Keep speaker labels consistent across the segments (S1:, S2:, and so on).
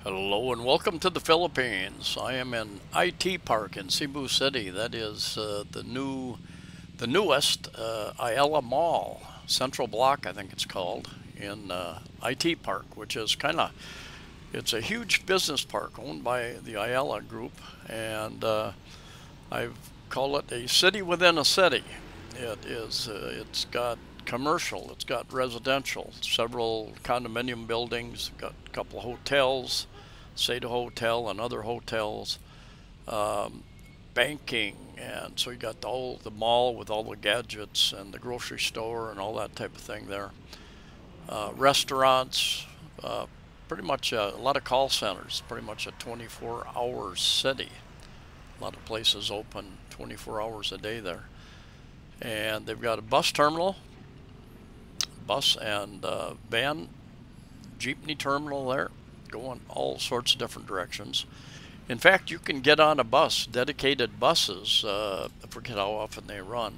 S1: Hello and welcome to the Philippines. I am in IT Park in Cebu City. That is the newest Ayala Mall, Central Block, I think it's called, in IT Park, which is it's a huge business park owned by the Ayala Group, and I call it a city within a city. It's got commercial, it's got residential, several condominium buildings, got a couple of hotels, Seda Hotel and other hotels, um, banking, and so you got the mall with all the gadgets and the grocery store and all that type of thing there. Restaurants, uh, pretty much a lot of call centers, pretty much a 24-hour city. A lot of places open 24 hours a day there. And they've got a bus terminal, bus and van, jeepney terminal there, going all sorts of different directions. In fact, you can get on a bus, dedicated buses, I forget how often they run,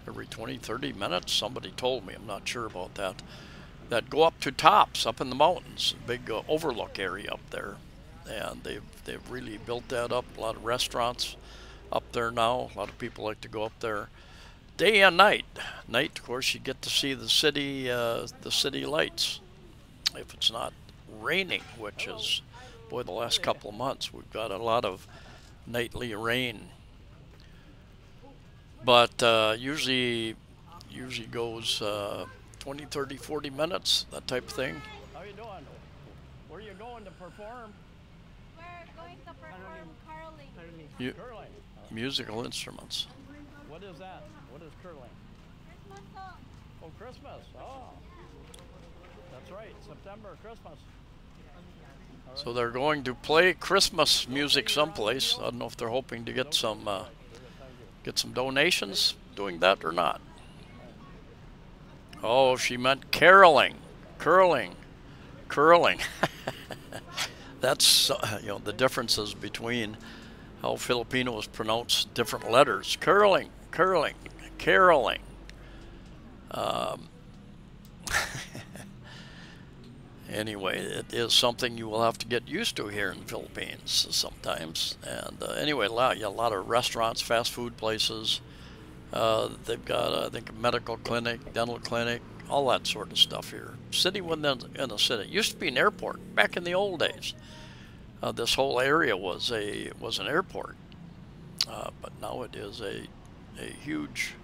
S1: every 20, 30 minutes, somebody told me, I'm not sure about that, that go up to tops, up in the mountains, big overlook area up there. And they've really built that up, a lot of restaurants up there now, a lot of people like to go up there day and night. Night, of course, you get to see the city lights. If it's not raining, which is, boy, the last couple of months, we've got a lot of nightly rain. But usually goes 20, 30, 40 minutes, that type of thing.
S2: How you doing? Where are you going to perform?
S3: We're going to perform caroling.
S1: You,
S2: Curling.
S1: musical instruments.
S2: What is that? What is curling?
S3: Christmas song.
S2: Oh, Christmas. Oh, that's right. September, Christmas. All right.
S1: So they're going to play Christmas music someplace. I don't know if they're hoping to get some donations doing that or not. Oh, she meant caroling, curling. That's the differences between how Filipinos pronounce different letters. Curling, caroling. Um, Anyway, it is something you will have to get used to here in the Philippines sometimes. And anyway, a lot of restaurants, fast food places. They've got, I think, a medical clinic, dental clinic, all that sort of stuff here. City within a city. It used to be an airport back in the old days. This whole area was an airport, but now it is a huge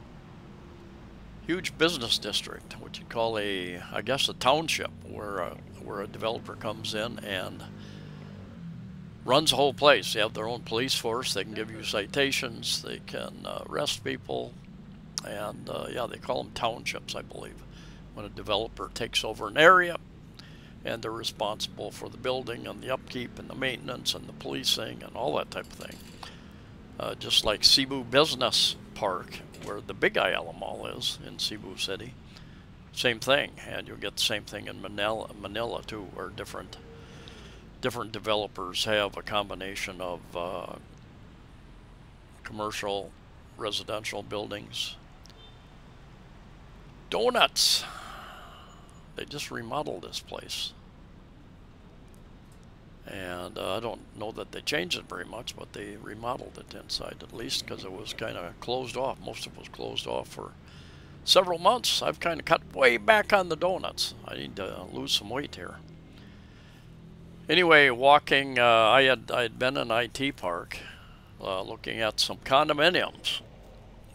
S1: business district, what you call I guess a township, where a developer comes in and runs the whole place. They have their own police force. They can give you citations. They can arrest people, and yeah, they call them townships, I believe, when a developer takes over an area and they're responsible for the building and the upkeep and the maintenance and the policing and all that type of thing. Just like Cebu Business Park, where the big Ayala Mall is in Cebu City. Same thing, and you'll get the same thing in Manila too, where different developers have a combination of commercial, residential buildings. Donuts. They just remodeled this place. And I don't know that they changed it very much, but they remodeled it inside, at least, because it was kind of closed off. Most of it was closed off for several months. I've kind of cut way back on the donuts. I need to lose some weight here. Anyway, walking, I had been in IT Park looking at some condominiums,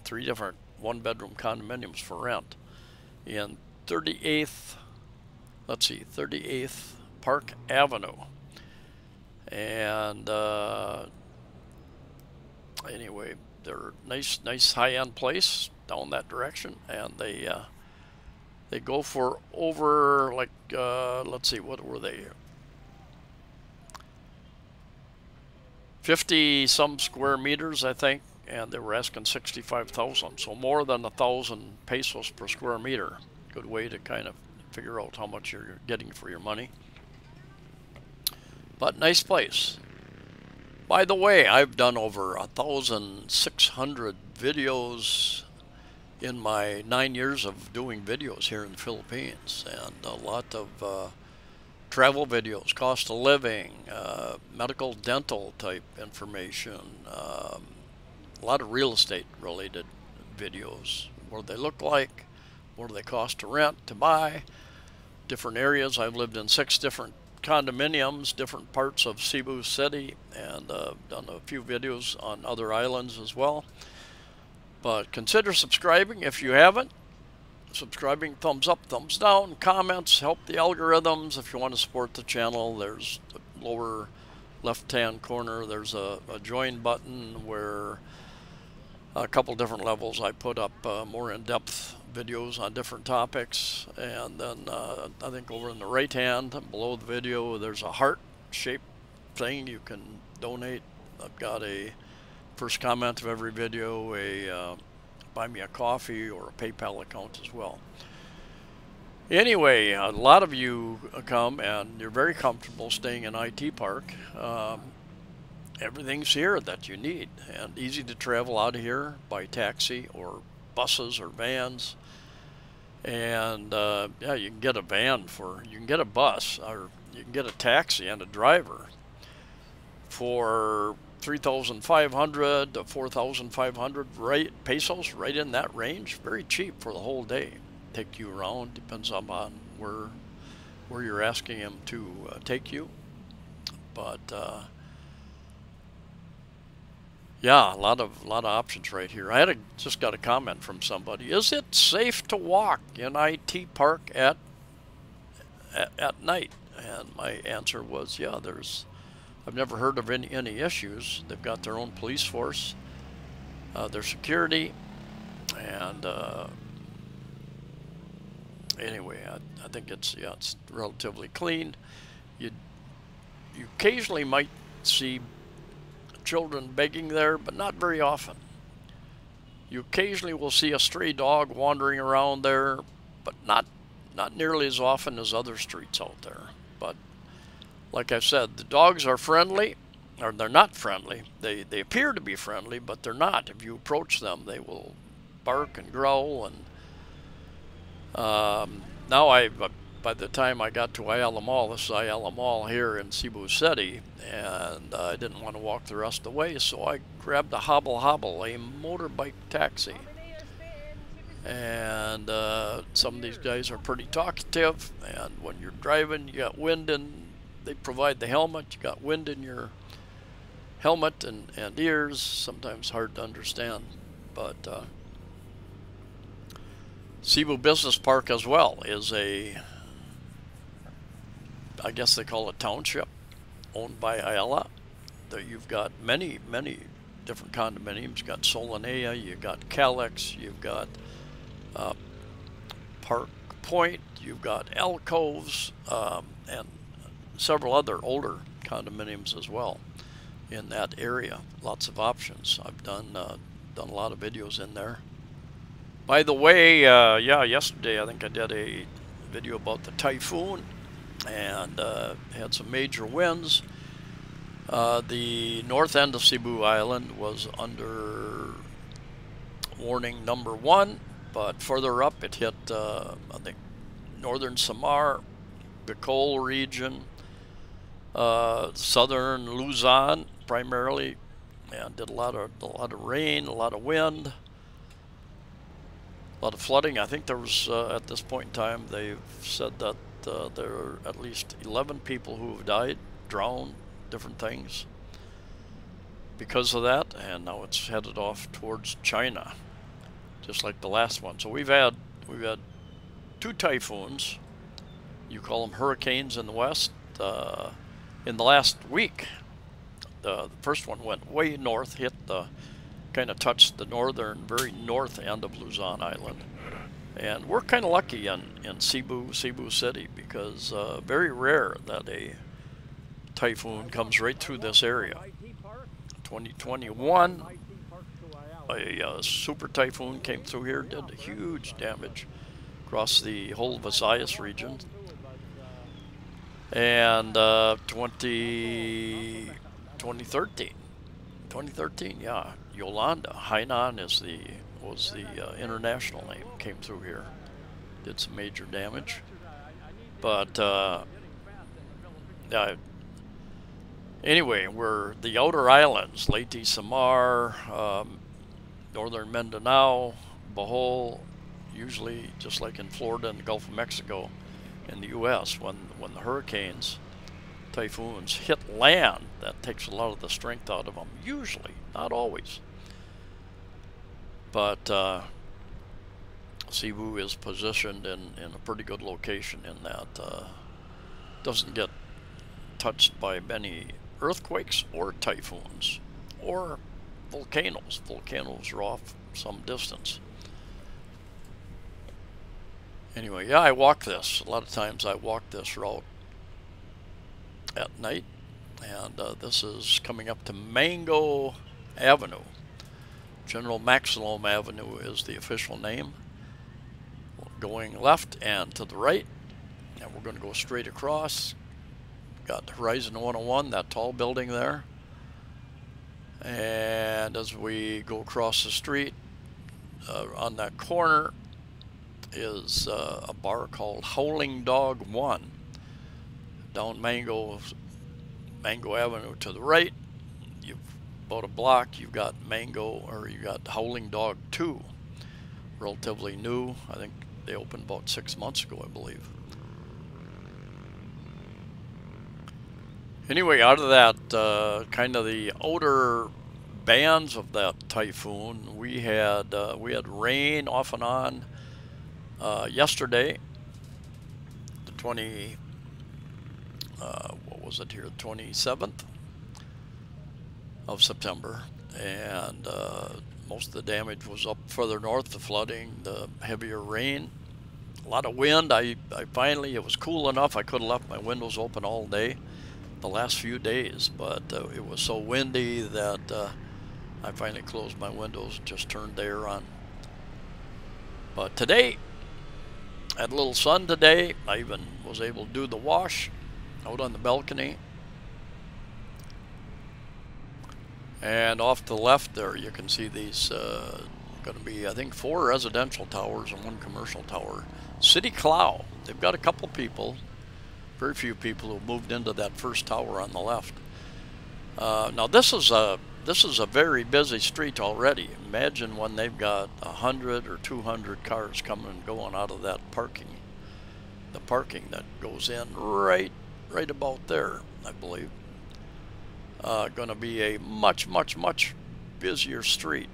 S1: 3 different one-bedroom condominiums for rent in 38th Park Avenue. And anyway, they're nice high-end place down that direction, and they go for over, like, let's see, what were they? 50 some square meters, I think, and they were asking 65,000, so more than 1,000 pesos per square meter. Good way to kind of figure out how much you're getting for your money. But nice place. By the way, I've done over 1,600 videos in my 9 years of doing videos here in the Philippines, and a lot of travel videos, cost of living, medical dental type information, a lot of real estate related videos. What do they look like? What do they cost to rent, to buy? Different areas. I've lived in 6 different condominiums, different parts of Cebu City, and done a few videos on other islands as well. But consider subscribing if you haven't. Subscribing, thumbs up, thumbs down, comments help the algorithms. If you want to support the channel, there's the lower left hand corner, there's a join button where a couple different levels I put up more in-depth videos on different topics. And then I think over in the right hand below the video there's a heart shaped thing you can donate. I've got a first comment of every video, a buy me a coffee or a PayPal account as well. Anyway, a lot of you come and you're very comfortable staying in IT Park. Everything's here that you need, and easy to travel out of here by taxi or buses or vans. And yeah, you can get a van you can get a bus, or you can get a taxi and a driver for 3,500 to 4,500 pesos, right in that range. Very cheap for the whole day. Take you around, depends on where you're asking him to take you. But yeah, a lot of options right here. I just got a comment from somebody. Is it safe to walk in IT Park at night? And my answer was, yeah, I've never heard of any issues. They've got their own police force, their security, and anyway, I think it's relatively clean. You occasionally might see children begging there, but not very often. You occasionally will see a stray dog wandering around there, but not nearly as often as other streets out there. But like I said, the dogs are friendly, or they're not friendly. They appear to be friendly, but they're not. If you approach them, they will bark and growl. And now by the time I got to Ayala Mall, this is Ayala Mall here in Cebu City, and I didn't want to walk the rest of the way, so I grabbed a hobble, a motorbike taxi. And some of these guys are pretty talkative, and when you're driving, you got wind in. They provide the helmet. You got wind in your helmet and ears. Sometimes hard to understand, but Cebu Business Park as well is I guess they call it township, owned by Ayala. There you've got many different condominiums. You've got Solanea, you've got Calyx, you've got Park Point, you've got Alcoves, and several other older condominiums as well in that area. Lots of options. I've done a lot of videos in there. By the way, yeah, yesterday I think I did a video about the typhoon, and had some major winds. The north end of Cebu Island was under warning number 1, but further up it hit I think northern Samar, Bicol region, southern Luzon primarily, and did a lot of rain, a lot of wind, a lot of flooding. I think there was at this point in time they've said that there are at least 11 people who have died, drowned, different things because of that, and now it's headed off towards China, just like the last one. So we've had 2 typhoons. You call them hurricanes in the west. In the last week, the first one went way north, kind of touched the very north end of Luzon Island. And we're kind of lucky in Cebu City, because very rare that a typhoon comes right through this area. 2021, a super typhoon came through here, did huge damage across the whole Visayas region. And 2013, yeah, Yolanda, Hainan was the international name, came through here, did some major damage. But Anyway, we're the outer islands, Leyte, Samar, northern Mindanao, Bohol, usually just like in Florida and the Gulf of Mexico in the U.S. When the hurricanes, typhoons hit land, that takes a lot of the strength out of them, usually, not always. But Cebu is positioned in a pretty good location in that doesn't get touched by many earthquakes or typhoons or volcanoes. Volcanoes are off some distance. Anyway, yeah, I walk this. A lot of times I walk this route at night, and this is coming up to Mango Avenue. General Maximum Avenue is the official name. Going left and to the right, and we're going to go straight across. Got Horizon 101, that tall building there. And as we go across the street, on that corner is a bar called Howling Dog 1. Down Mango Avenue to the right, you've about a block, you've got you got Howling Dog 2. Relatively new. I think they opened about 6 months ago, I believe. Anyway, out of that kind of the outer bands of that typhoon, we had rain off and on yesterday, the 27th of September, and most of the damage was up further north, the flooding, the heavier rain, a lot of wind. I finally, it was cool enough, I could have left my windows open all day the last few days, but it was so windy that I finally closed my windows and just turned the air on. But today, I had a little sun today. I even was able to do the wash out on the balcony. And off to the left there, you can see these going to be, I think, 4 residential towers and 1 commercial tower. City Clow. They've got a couple people, very few people who moved into that first tower on the left. Now this is a very busy street already. Imagine when they've got 100 or 200 cars coming and going out of that parking. The parking that goes in right about there, I believe. Going to be a much busier street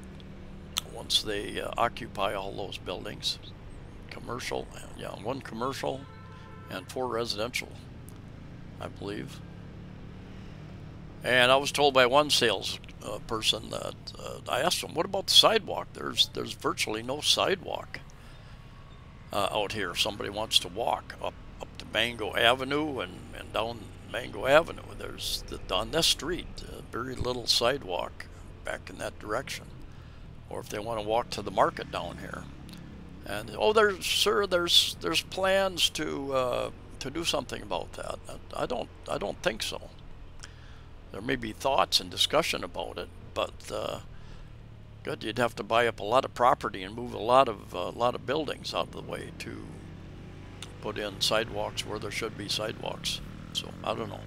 S1: once they occupy all those buildings. Commercial, yeah, 1 commercial and 4 residential, I believe. And I was told by one sales person that I asked him, "What about the sidewalk? There's virtually no sidewalk out here. If somebody wants to walk up to Mango Avenue and down Mango Avenue, there's on this street very little sidewalk back in that direction. Or if they want to walk to the market down here, and there's plans to do something about that. I don't think so. There may be thoughts and discussion about it, but good, you'd have to buy up a lot of property and move a lot of buildings out of the way to put in sidewalks where there should be sidewalks. So I don't know.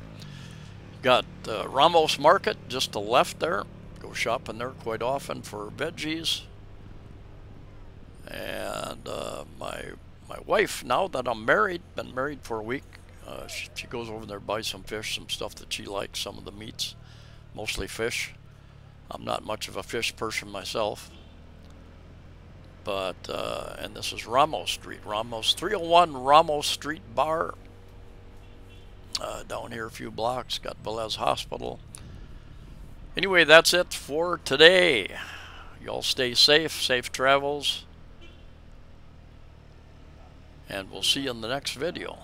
S1: Got Ramos Market just to the left there. Go shopping there quite often for veggies. And my wife, now that I'm married, been married for a week, she goes over there, buys some fish, some stuff that she likes, some of the meats, mostly fish. I'm not much of a fish person myself. But, and this is Ramos Street, 301 Ramos Street Bar. Down here a few blocks, got Velez Hospital. Anyway, that's it for today. Y'all stay safe travels. And we'll see you in the next video.